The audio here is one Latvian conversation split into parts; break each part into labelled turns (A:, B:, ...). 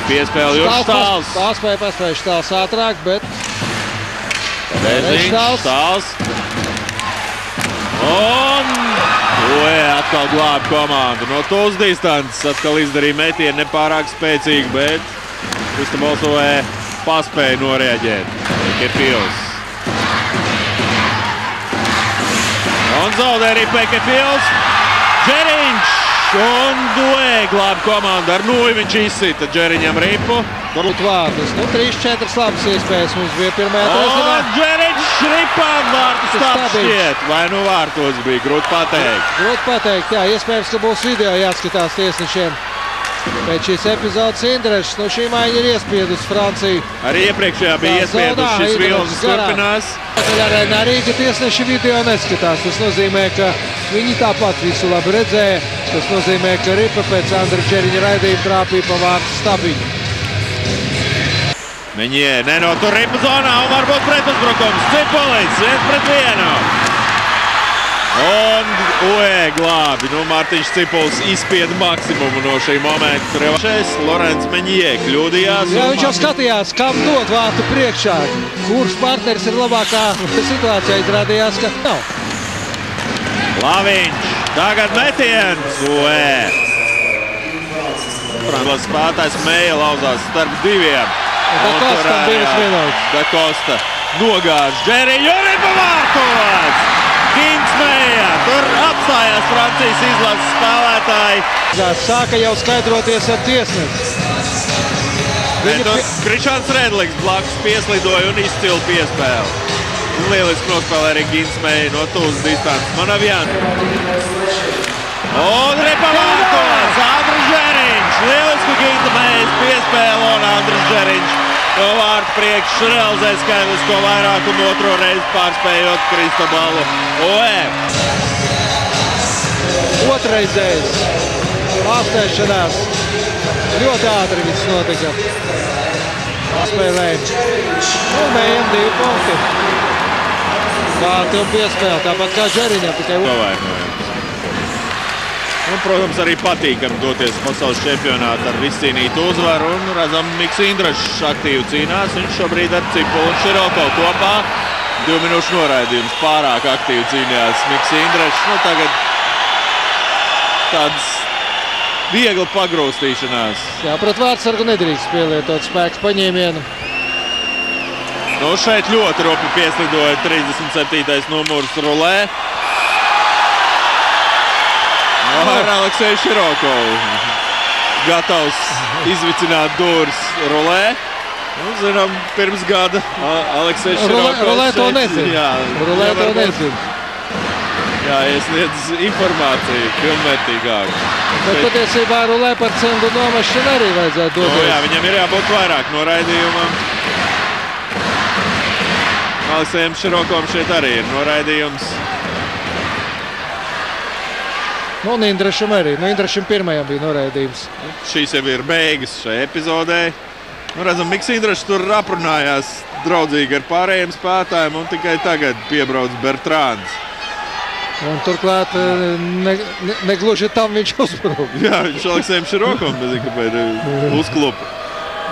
A: Piespēle Juris Štāls.
B: Paspēja Štāls ātrāk, bet...
A: Beziņš, Štāls. Un... atkal glāb komandu. No tūs distances atkal izdarīja metienu nepārāk spēcīgi, bet Kristobols Uē paspēja noreaģēt. Pekepils. Un zaudē arī Pekepils. Džeriņš un Uē glāb komandu. Ar nūju viņš izsita Džeriņam ripu.
B: Varbūt vārdus. 3-4 labas iespējas mums bija pirmajā trešdienā.
A: Un Džeriņš ripā vārtu stāps šķiet. Vai nu vārtos bija, grūti pateikt.
B: Grūti pateikt, jā. Iespējams, ka būs video jāskatās tiesnešiem. Pēc šīs epizodes Indrešs, šī maiņa ir iespiedus Franciju.
A: Arī iepriekšējā bija iespiedus, šis vilnis turpinās.
B: Arēnā Rīga tiesneši video neskatās. Tas nozīmē, ka viņi tāpat visu labi redzēja. Tas nozīmē, ka ripa pēc Andra Džeriņa raidījuma trāpīja pa vārtu stabiņu.
A: Meņie nenotur ripu zonā un varbūt pretuzbrukums. Cipolits 1-1. Un Uē glābi. Mārtiņš Cipuls izspieda maksimumu no šī momenta. Lorents Meņie kļūdījās.
B: Jā, viņš jau skatījās, kam dot vārtu priekšā. Kurš partneris ir labākā situācijā, izrādījās, ka nav.
A: Laviņš. Tagad metiens. Uē. Francijas spēlētājs Meja lauzās starp diviem.
B: Da Costa 2 minūtes.
A: Da Costa nogāž Džeriņu un ripa vārtos. Gins Meja. Tur apstājās Francijas izlases spēlētāji.
B: Sāka jau skaidroties ar tiesnesi.
A: Krišāns Redlings blakus pieslidoja un izcili piespēli. Lieliski nospēlē arī Gins Meja no tūs distances. Manavjan. Un ripa vārtos. Andris Džeriņš. Lieliski Ginta Mejas piespēle un Andris Džeriņš no vārtu priekš realizē skaidrisko vairākumu otro reizi pārspējot Kristobolu Uē.
B: Otrreizējs pārspēšanās. Ļoti ātri viss notika. Pārspēlēja. Un Mejam 2 punkti. Vārti un piespēle, tāpat kā Džeriņam, tikai
A: Un, protams, arī patīkami doties pasaules čempionātu ar izcīnītu uzvaru. Un redzam, Miks Indrašs aktīvi cīnās. Viņš šobrīd ar Cipulu un Široko kopā. 2 minūšu noraidījums. Pārāk aktīvi cīnījās Miks Indrašs. Tagad tāds viegla pagrūstīšanās.
B: Jā, pret vārtsargu nedrīkst pielietot spēks paņēmienu.
A: Šeit ļoti ropi pieslidoja 37. numurs Rulē. Ar Alekseju Širokovu. Gatavs izvicināt dūrs Rulē. Zinām, pirms gada Aleksejs Širokovs.
B: Rulē to nezina. Rulē to nezina.
A: Jā, iesniedz informāciju pilnvērtīgāk.
B: Bet patiesībā Rulē par cendu nomašanu arī vajadzētu doties.
A: Jā, viņam ir jābūt vairāk noraidījumam. Aleksejam Širokovam šeit arī ir noraidījums.
B: Un Indrašam arī. Indrašam pirmajam bija noraidījums.
A: Šīs jau ir beigas šai epizodē. Redzam, Miks Indrašs tur aprunājās draudzīgi ar pārējiem spēlētājiem un tikai tagad piebrauc Bertrāns.
B: Un turklāt negluži tam viņš uzbruk.
A: Jā, viņš Aleksejam Širokovam nezinu, kāpēc uzklupa.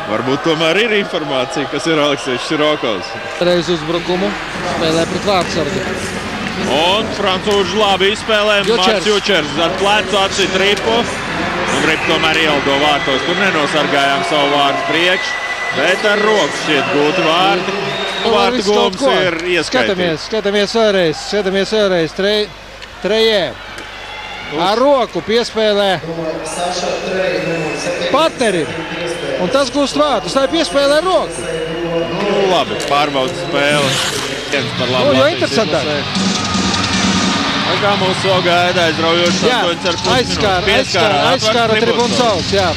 A: Varbūt tomēr ir informācija, kas ir Aleksejs Širokovs.
B: Reiz uzbrukumu spēlē pret vārtsargu.
A: Un francūži labi izspēlē. Mārts Jučers ar plecu atsit ripu. Un ripu tomēr ieldo vārtos. Tur nenosargājām savu vārtu priekš. Bet ar roku šķiet gūti vārti. Vārtu gūms ir ieskaitīts.
B: Skatāmies vēlreiz. Trejē. Ar roku piespēlē partneri. Un tas gūst vārtus. Tā ir piespēlē ar roku.
A: Labi, pārbauda spēle.
B: Jo interesantāk.
A: Kā mūsu vēl gaida aizraujošs 8,5 minūtes.
B: Aizskāra tribūnu saules, jā.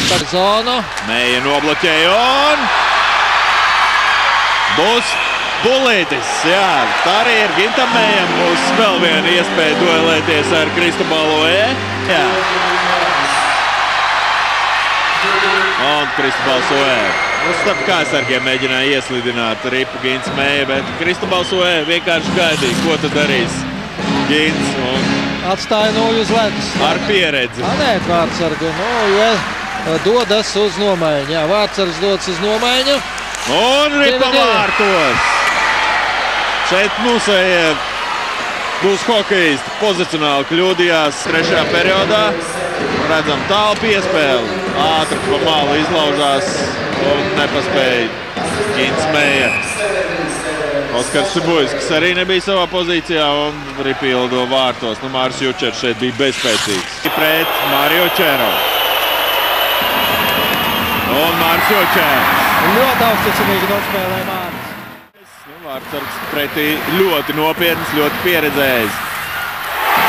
B: Par zonu.
A: Meja nobloķēja un būs bulītis, jā. Tā arī ir Gintam Mejam. Būs vēl viena iespēja duelēties ar Kristobolu Uē. Jā. Un Kristobols Uē. Starp kājsargiem mēģināja ieslidināt ripu Gins Meja, bet Kristobols Uē vienkārši gaidīja, ko tad darīs Gins.
B: Atstāja Nūju uz ledus.
A: Ar pieredzi.
B: Nē, vārtsargu. dodas uz nomaiņu. Jā, Vārtsargs dodas uz nomaiņu.
A: Un ripa vārtos. Šeit mūsējie būs hokejisti pozicionāli kļūdījās trešajā periodā. Redzam tālu piespēli. Ātri pa malu izlaužās un nepaspēja Gints Meijers. Oskars Šibujskis arī nebija savā pozīcijā un ripildo vārtos. Nu, Māris Jučers šeit bija bezspēcīgs. Pret Mario Čero. Un Māris Jučers.
B: Ļoti augsticamīgi nospēlē Māris.
A: Nu, Vārtsargs pretī ļoti nopietns, ļoti pieredzējis.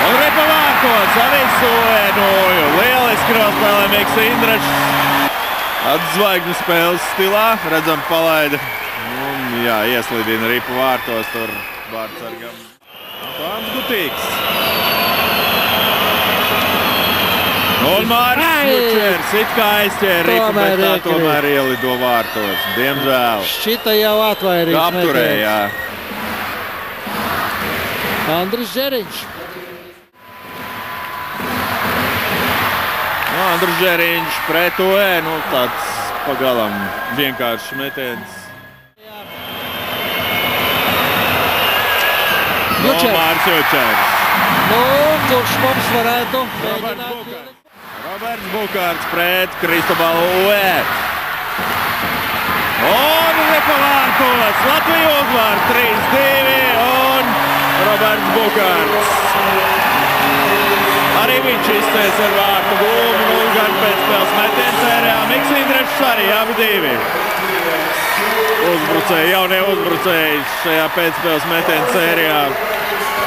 A: Un ripa vārtos arī soenoju. Lieliski nospēlē Miks Indrašs. Atzvaigņu spēles stilā. Redzam, palaida. Un, jā, ieslidina ripa vārtos tur Vārtsargam. Tāms Gutīgs. Un Māris Jučers it kā aizķēra ripu, bet tā tomēr ielido vārtos. Diemžēl.
B: Šķita jau atvairīgs.
A: Apturēja.
B: Andris Žeriņš.
A: Andris Žeriņš pret OE. Nu, tāds pagalam vienkāršs metiens. Māris Jučers.
B: Nu, kurš mums varētu mēģināt?
A: Roberts Bukārts pret Kristobalu OE. Un ripa vārtos. Latvija uzvar 3-2 un Roberts Bukārts. Arī viņš izcēs ar vārtu gūmu, nu gan pēcspēles metiens sērijā. Miks Indrašs arī abi divi. Uzbrucēji, jaunie uzbrucēji šajā pēcspēles metiens sērijā.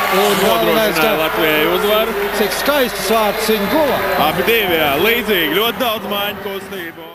A: Un nodrošināja Latvijai uzvaru.
B: Cik skaistas vārtus viņi guva.
A: Abi divi, jā, līdzīgi, ļoti daudz mājiņu kustību.